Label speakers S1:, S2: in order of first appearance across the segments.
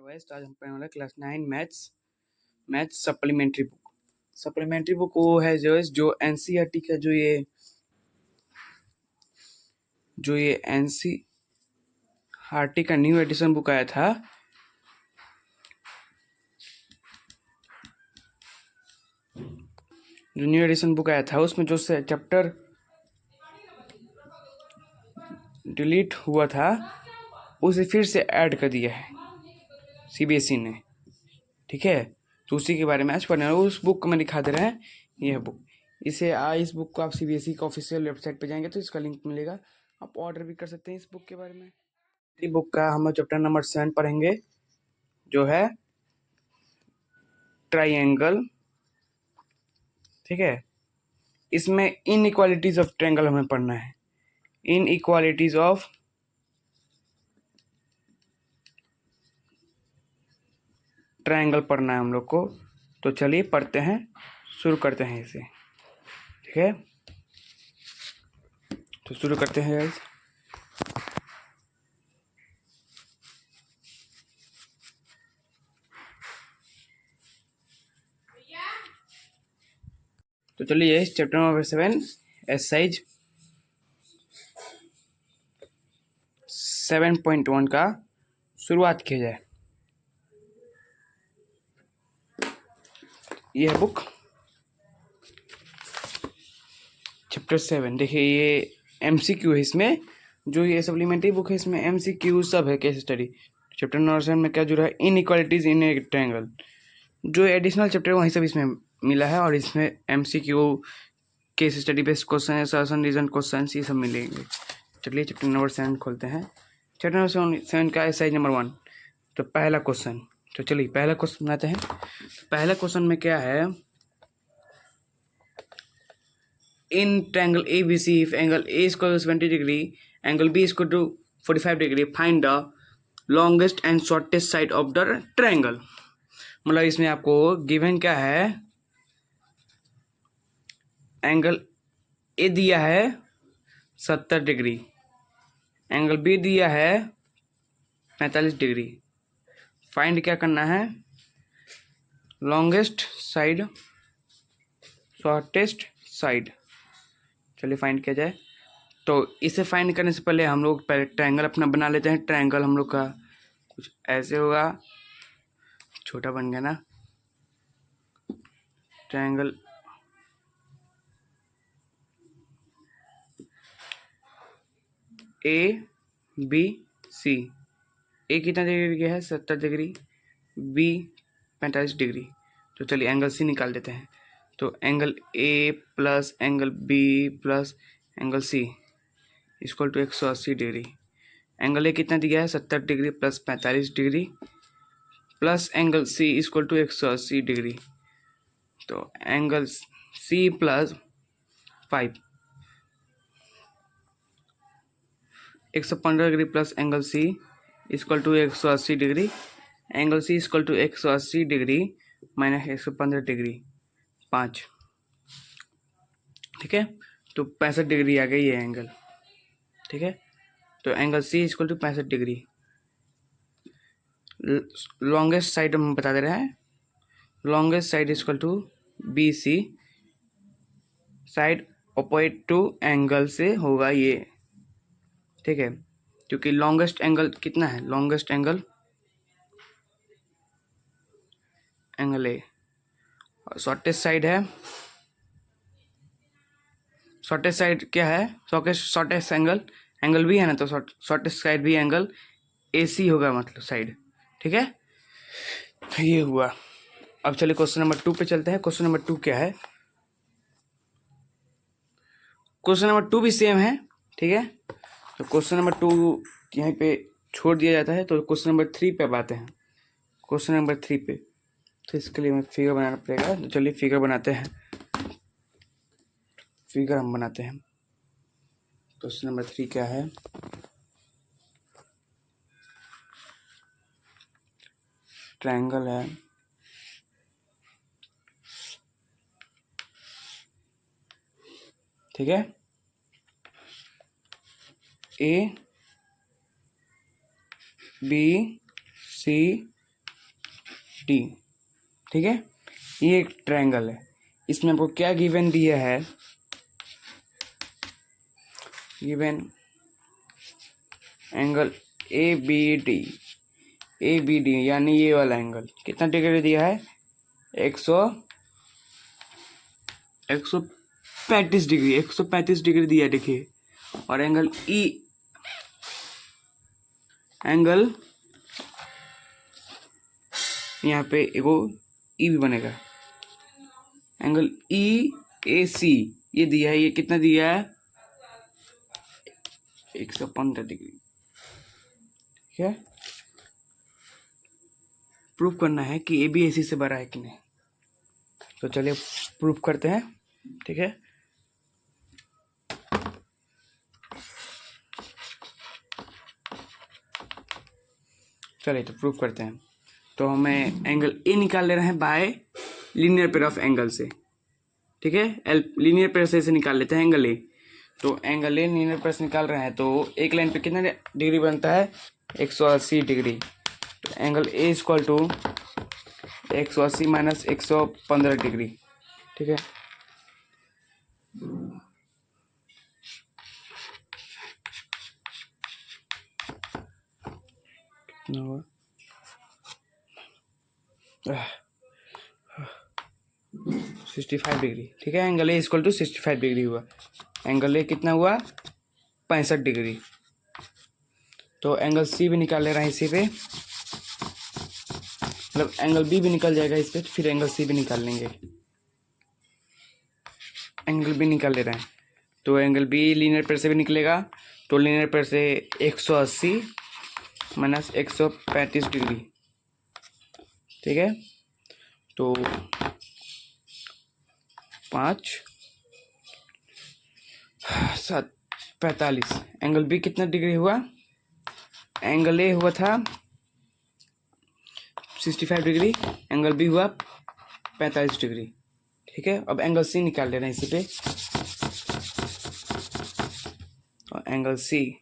S1: Waste. आज हम पढ़ने वाले class 9 maths supplementary book. Supplementary book वो है जो एनसीईआरटी का जो ये एनसीईआरटी का न्यू एडिशन बुक आया था। जो न्यू एडिशन बुक आया था उसमें जो से चैप्टर डिलीट हुआ था उसे फिर से ऐड कर दिया है सीबीएसई ने। ठीक है, तो उसी के बारे में आज पढ़ने वाले। उस बुक को मैं दिखा दे रहे हैं, यह बुक। इस बुक को आप सीबीएसई का ऑफिशियल वेबसाइट पे जाएंगे तो इसका लिंक मिलेगा, आप ऑर्डर भी कर सकते हैं इस बुक के बारे में। इस बुक का हम चैप्टर नंबर 7 पढ़ेंगे, जो है ट्राइंगल। ठीक है, इसमें इनइक्वालिटीज ऑफ ट्रायंगल हमें पढ़ना है। इनइक्वालिटीज ऑफ ट्रायंगल पढ़ना है हम लोग को। तो चलिए पढ़ते हैं, शुरू करते हैं इसे। ठीक है, तो शुरू करते हैं गाइस। तो चलिए इस चैप्टर नंबर 7 एक्सरसाइज 7.1 का शुरुआत किया जाए। यह बुक चैप्टर 7, देखिए ये एमसीक्यू है। इसमें जो ये सप्लीमेंट्री बुक है इसमें एमसीक्यू सब है, केस स्टडी। चैप्टर नंबर 7 में क्या जुड़ा है, इनइक्वालिटीज इन ए ट्रायंगल। जो एडिशनल चैप्टर वहीं सब इसमें मिला है, और इसमें MCQ, case study based question, assertion reason question ये सब मिलेंगे। चलिए चैप्टर नंबर 7 खोलते हैं। चैप्टर नंबर 7 का एक्सरसाइज नंबर 1। तो पहला क्वेश्चन, तो चलिए पहला क्वेश्चन बनाते हैं। पहला क्वेश्चन में क्या है, in triangle ABC if angle A is equal to 70 degree, angle B is equal to 45 degree, find the longest and shortest side of the triangle। मतलब इसमें आपको गिवन क्या है, एंगल ए दिया है 70 डिग्री, एंगल बी दिया है 45 डिग्री। फाइंड क्या करना है, लॉन्गेस्ट साइड, शॉर्टेस्ट साइड। चलिए फाइंड किया जाए। तो इसे फाइंड करने से पहले हम लोग पहले ट्रायंगल अपना बना लेते हैं। ट्रायंगल हम लोग का कुछ ऐसे होगा, छोटा बन गया ना। ट्रायंगल ABC, ए कितना डिग्री का है, 70 डिग्री, बी 45 डिग्री। तो चलिए एंगल सी निकाल देते हैं। तो angle A plus angle B plus angle C equal to 180 degree. Angle A कितना दिया है, 70 degree plus 45 degree, plus angle C equal to 180 degree. तो angle C plus 5 115 degree plus angle C equal to 180 degree. Angle C equal to 180 degree minus 115 degree 5। ठीक है, तो 65 degree आ गई ये angle. ठीक है, तो angle C equal to 65 degree. Longest side हम बता दे रहे हैं, longest side equal to B C, side opposite to angle से होगा ये। ठीक है, क्योंकि लॉन्गेस्ट एंगल कितना है, लॉन्गेस्ट एंगल ए, और शॉर्टेस्ट साइड है, शॉर्टेस्ट साइड क्या है, शॉर्टेस्ट एंगल भी है ना, तो शॉर्टेस्ट साइड भी एंगल AC होगा, मतलब साइड। ठीक है, ये हुआ। अब चलिए क्वेश्चन नंबर 2 पे चलते हैं। क्वेश्चन नंबर 2 क्या है, क्वेश्चन नंबर 2 भी सेम है। ठीक है, तो क्वेश्चन नंबर 2 यहीं पे छोड़ दिया जाता है। तो क्वेश्चन नंबर 3 पे अब आते हैं। क्वेश्चन नंबर 3 पे, तो इसके लिए हमें फिगर बनाना पड़ेगा। तो चलिए फिगर बनाते हैं, फिगर हम बनाते हैं। क्वेश्चन नंबर 3 क्या है, ट्रायंगल है, ठीक है, A B C डी। ठीक है, ये एक ट्रायंगल है, इसमें आपको क्या गिवन दिया है, given angle A B D यानी ये वाला एंगल कितना डिग्री दिया है, 135 डिग्री, 135 डिग्री दिया देखिए। और एंगल यहाँ पे एगो ई भी बनेगा, एंगल EAC ये दिया है, ये कितना दिया है, 115 डिग्री। ठीक है, प्रूव करना है कि AB AC से बड़ा है कि नहीं, तो चलिए प्रूव करते हैं। ठीक है, चलिए तो प्रूव करते हैं। तो हमें एंगल ए निकाल ले रहे हैं bye linear pair of angle से। ठीक है, लीनियर पेयर से निकाल लेते हैं एंगल ए। तो एंगल ए लीनियर पेयर से निकाल रहे हैं, तो एक लाइन पे कितना डिग्री बनता है, 180 डिग्री। तो angle A equal to 180 minus 115 degree. ठीक है, कितना हुआ, 65 डिग्री। ठीक है, angle A equal to 65 degree हुआ। एंगल ए कितना हुआ, 65 डिग्री। तो एंगल सी भी निकाल ले रहे हैं इसी पे, मतलब एंगल बी भी निकल जाएगा इस पे, फिर एंगल सी भी निकाल लेंगे। एंगल बी निकाल ले रहे हैं, तो एंगल बी लीनियर पेयर से भी निकलेगा। तो लीनियर पेयर से 180 माइनस 135 डिग्री। ठीक है, तो 5 7 45। एंगल बी कितना डिग्री हुआ, एंगल ए हुआ था 65 डिग्री, एंगल बी हुआ 45 डिग्री। ठीक है, अब एंगल सी निकाल ले रहे हैं इसी पे। और angle C,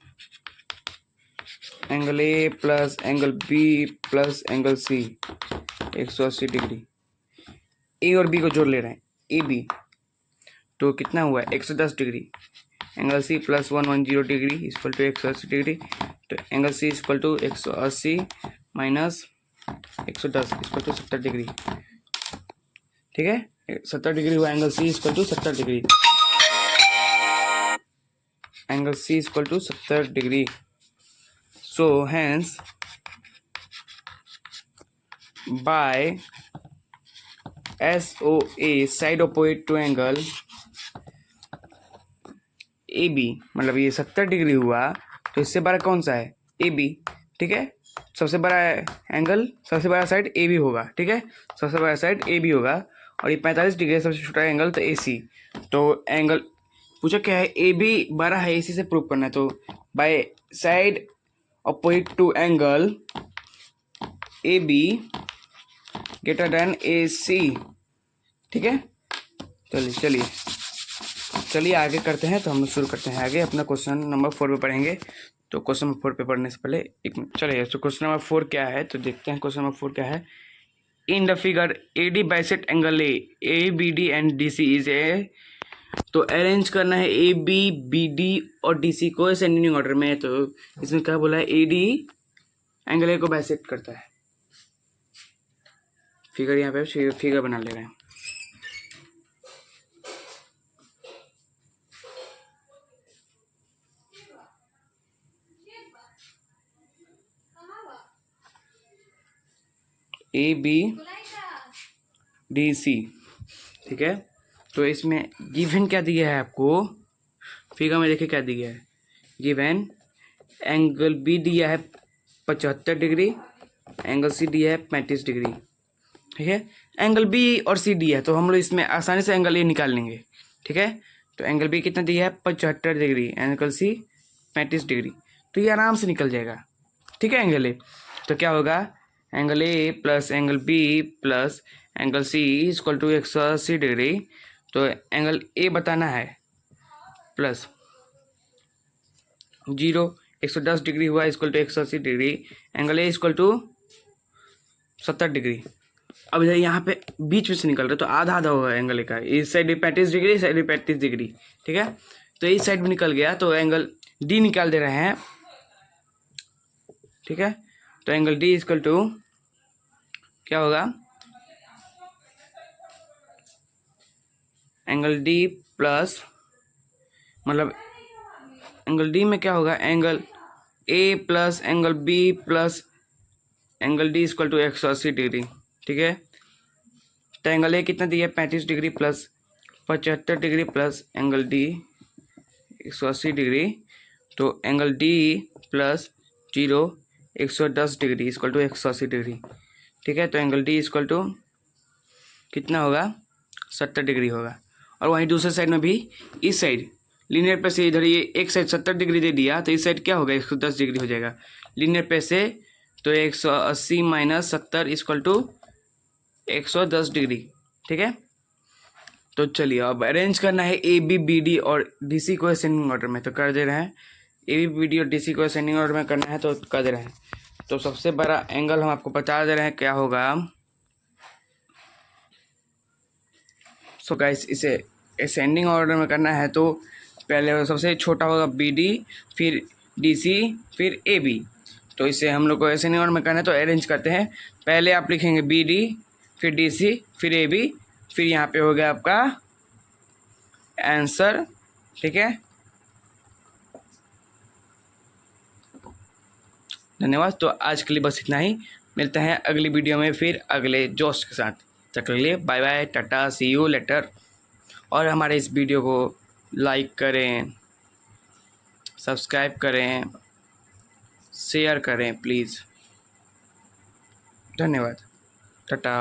S1: angle A plus angle B plus angle C 180 degree. A और बी को जोड़ ले रहे हैं, ए बी, तो कितना हुआ 110 degree. Angle C plus 110 degree equal to 180 degree. तो angle C equal to 180 minus 110 equal to 70 degree. ठीक है, 70 डिग्री हुआ, angle C equal to 70 degree. Angle C equal to 70 degree. So hence by SOA side opposite to angle AB, मतलब ये 70 degree हुआ, तो इससे बड़ा कौन सा है, AB। ठीक है, सबसे बड़ा एंगल, सबसे बड़ा साइड AB होगा। ठीक है, सबसे बड़ा साइड AB होगा, और ये 45 डिग्री है, सबसे छोटा एंगल तो AC। तो एंगल पूछा क्या है, AB बड़ा है AC से प्रूव करना है। तो by side opposite to angle AB greater than AC। ठीक है, चलिए आगे करते हैं। तो हम लोग शुरू करते हैं आगे, अपना क्वेश्चन नंबर 4 पे पढ़ेंगे। तो क्वेश्चन नंबर 4 पे पढ़ने से पहले एक मिनट, चलिए तो क्वेश्चन नंबर 4 क्या है, तो देखते हैं क्वेश्चन नंबर 4 क्या है। In the figure AD bisect angle ABD and DC is a, तो अरेंज करना है AB BD और DC को असेंडिंग ऑर्डर में। तो इसमें क्या बोला है, AD एंगल A को बाइसेक्ट करता है। फिगर यहाँ पे फिगर बना ले रहे हैं। ABDC। ठीक है, तो इसमें गिवन क्या दिया है आपको, फिगर में देखिए क्या दिया है, गिवन एंगल बी दिया है 75 डिग्री, एंगल सी दिया है 35 डिग्री। ठीक है, एंगल बी और सी दिया है, तो हम लोग इसमें आसानी से एंगल ए निकाल लेंगे। ठीक है, तो एंगल बी कितना दिया है 75 डिग्री, एंगल सी 35 डिग्री, तो ये आराम से निकल जाएगा। ठीक है, एंगल ए, तो क्या होगा, angle A plus angle B plus angle C equal to 180 degree. तो एंगल ए बताना है प्लस 110 डिग्री हुआ equal to 180 degree, angle A equal to 70 degree. अब इधर यहाँ पे बीच में से निकल रहा है तो आधा आधा होगा एंगल का, इस साइड 35 डिग्री, इस साइड 35 डिग्री, ठीक है। तो इस साइड में निकल गया तो एंगल डी निकाल दे रहे हैं, ठीक है। तो एंगल डी इक्वल टू क्या होगा, एंगल डी प्लस, मतलब एंगल डी में क्या होगा, angle A plus angle B plus angle D equal to 180 degree, ठीक है। तो एंगल ए कितना दिया, 35 degree plus 75 degree plus angle D 180 degree, तो angle D plus 110 degree equal to 180 degree, ठीक है। तो एंगल डी इक्वल टू कितना होगा, 70 डिग्री होगा। और वहीं दूसरे साइड में भी, इस साइड लीनियर पे से इधर ये एक साइड 70 डिग्री दे दिया तो इस साइड क्या होगा, 110 डिग्री हो जाएगा लीनियर पे से। तो 180 माइनस 70 इक्वल टू 110 डिग्री, ठीक है। तो चलिए अब अरेंज करना है ए बी बी डी और डी सी को असेंडिंग ऑर्डर में, तो कर दे रहे हैं। ए बी बी डी और डी सी को असेंडिंग ऑर्डर में करना है तो कर दे रहे हैं। तो सबसे बड़ा एंगल हम आपको बता दे रहे हैं क्या होगा। सो गाइस इसे असेंडिंग ऑर्डर में करना है तो पहले सबसे छोटा होगा बी डी, फिर डी सी, फिर ए बी। तो इसे हम लोग को असेंडिंग ऑर्डर में करना है तो अरेंज करते हैं। पहले आप लिखेंगे बी डी, फिर डी सी, फिर ए बी, फिर यहाँ पे हो गया आपका आंसर, ठीक है। धन्यवाद। तो आज के लिए बस इतना ही, मिलते हैं अगली वीडियो में फिर अगले जोश के साथ। तब तक के लिए bye bye, tata, see you later. और हमारे इस वीडियो को लाइक करें, सब्सक्राइब करें, शेयर करें प्लीज़। धन्यवाद, टाटा।